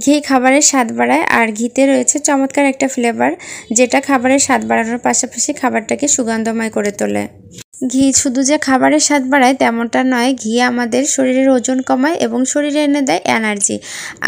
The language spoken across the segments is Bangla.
ঘি খাবারের স্বাদ বাড়ায় আর ঘিতে রয়েছে চমৎকার একটা ফ্লেভার, যেটা খাবারের স্বাদ বাড়ানোর পাশাপাশি খাবারটাকে সুগন্ধময় করে তোলে। ঘি শুধু যে খাবারের স্বাদ বাড়ায় তেমনটা নয়, ঘি আমাদের শরীরের ওজন কমায় এবং শরীরে এনে দেয় এনার্জি।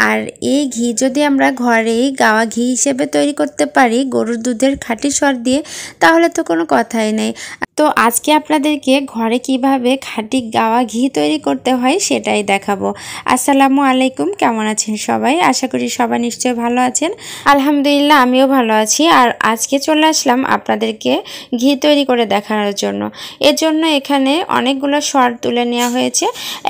আর এই ঘি যদি আমরা ঘরেই গাওয়া ঘি হিসেবে তৈরি করতে পারি গরুর দুধের খাঁটি সর দিয়ে, তাহলে তো কোনো কথাই নেই। তো আজকে আপনাদেরকে ঘরে কিভাবে খাঁটি গাওয়া ঘি তৈরি করতে হয় সেটাই দেখাবো। আসসালামু আলাইকুম, কেমন আছেন সবাই? আশা করি সবাই নিশ্চয়ই ভালো আছেন। আলহামদুলিল্লাহ, আমিও ভালো আছি। আর আজকে চলে আসলাম আপনাদেরকে ঘি তৈরি করে দেখানোর জন্য। এর জন্য এখানে অনেকগুলো সর তুলে নেওয়া হয়েছে।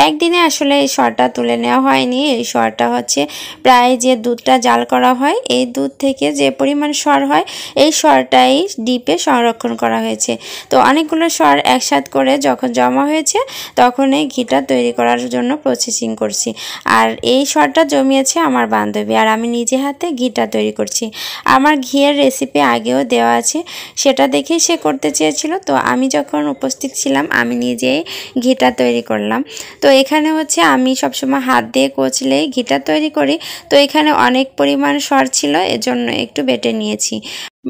একদিনে আসলে এই সরটা তুলে নেওয়া হয়নি। এই সরটা হচ্ছে প্রায় যে দুধটা জাল করা হয়, এই দুধ থেকে যে পরিমাণ সর হয় এই সরটাই ডিপে সংরক্ষণ করা হয়েছে। তো অনেকগুলো সর একসাথ করে যখন জমা হয়েছে তখন এই ঘিটা তৈরি করার জন্য প্রসেসিং করছি। আর এই সরটা জমিয়েছে আমার বান্ধবী, আর আমি নিজে হাতে ঘিটা তৈরি করছি। আমার ঘিয়ের রেসিপি আগেও দেওয়া আছে, সেটা দেখেই সে করতে চেয়েছিল। তো আমি যখন উপস্থিত ছিলাম আমি নিজেই ঘিটা তৈরি করলাম। তো এখানে হচ্ছে আমি সবসময় হাত দিয়ে কচলেই ঘিটা তৈরি করি। তো এখানে অনেক পরিমাণ সর ছিল, এজন্য একটু বেটে নিয়েছি।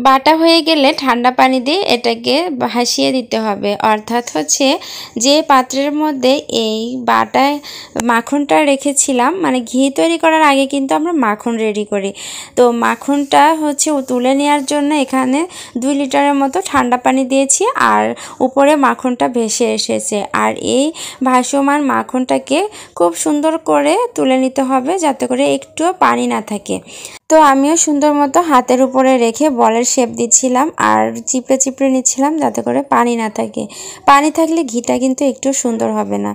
বাটা হয়ে গেলে ঠান্ডা পানি দিয়ে এটাকে ভাসিয়ে দিতে হবে। অর্থাৎ হচ্ছে যে পাত্রের মধ্যে এই বাটায় মাখনটা রেখেছিলাম, মানে ঘি তৈরি করার আগে কিন্তু আমরা মাখন রেডি করি। তো মাখনটা হচ্ছে তুলে নেওয়ার জন্য এখানে 2 লিটারের মতো ঠান্ডা পানি দিয়েছি, আর উপরে মাখনটা ভেসে এসেছে। আর এই ভাসমান মাখনটাকে খুব সুন্দর করে তুলে নিতে হবে যাতে করে একটুও পানি না থাকে। তো আমিও সুন্দর মতো হাতের উপরে রেখে বলের শেপ দিচ্ছিলাম আর চিপড়ে চিপড়ে নিচ্ছিলাম যাতে করে পানি না থাকে। পানি থাকলে ঘিটা কিন্তু একটু সুন্দর হবে না।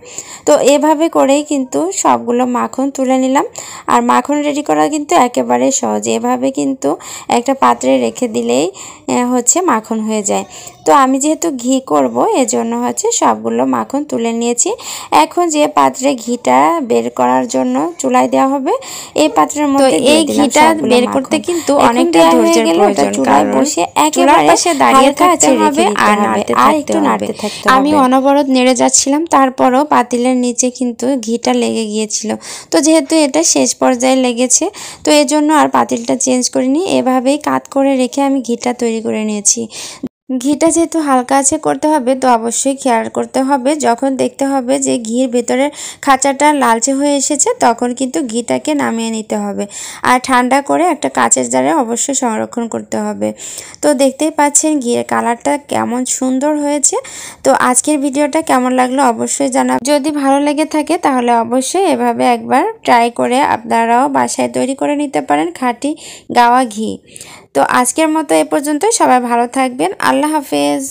তো এভাবে করেই কিন্তু সবগুলো মাখন তুলে নিলাম। আর মাখন রেডি করা কিন্তু একেবারে সহজ। এভাবে কিন্তু একটা পাত্রে রেখে দিলেই হচ্ছে মাখন হয়ে যায়। তো আমি যেহেতু ঘি করব এজন্য হচ্ছে সবগুলো মাখন তুলে নিয়েছি। এখন যে পাত্রে ঘিটা বের করার জন্য চুলায় দেওয়া হবে এই পাত্রের মধ্যে এই ঘিটা বের করতে কিন্তু অনেকটা ধৈর্যের প্রয়োজন। চুলায় বসে একেবারে দাঁড়িয়ে থাকতে হবে আর একটু নাড়তে থাকতে হবে। আমি অনবরত নেড়ে যাচ্ছিলাম, তারপরও পাতিলের নিচে কিন্তু ঘিটা লেগে গিয়েছিল। তো যেহেতু এটা শেষ পর্যায়ে লেগেছে তো এজন্য আর পাতিলটা চেঞ্জ করিনি, এভাবেই কাত করে রেখে আমি ঘিটা তৈরি করে নিয়েছি। ঘিটা যেহেতু হালকা আছে করতে হবে, তো অবশ্যই খেয়াল করতে হবে যখন দেখতে হবে যে ঘির ভেতরের খাঁচাটা লালচে হয়ে এসেছে তখন কিন্তু ঘিটাকে নামিয়ে নিতে হবে। আর ঠান্ডা করে একটা কাঁচের জারে অবশ্যই সংরক্ষণ করতে হবে। তো দেখতেই পাচ্ছেন ঘিয়ের কালারটা কেমন সুন্দর হয়েছে। তো আজকের ভিডিওটা কেমন লাগলো অবশ্যই জানাবেন। যদি ভালো লেগে থাকে তাহলে অবশ্যই এভাবে একবার ট্রাই করে আপনারাও বাসায় তৈরি করে নিতে পারেন খাঁটি গাওয়া ঘি। তো আজকের মতো এ পর্যন্তই। সবাই ভালো থাকবেন। আল্লাহ হাফেজ।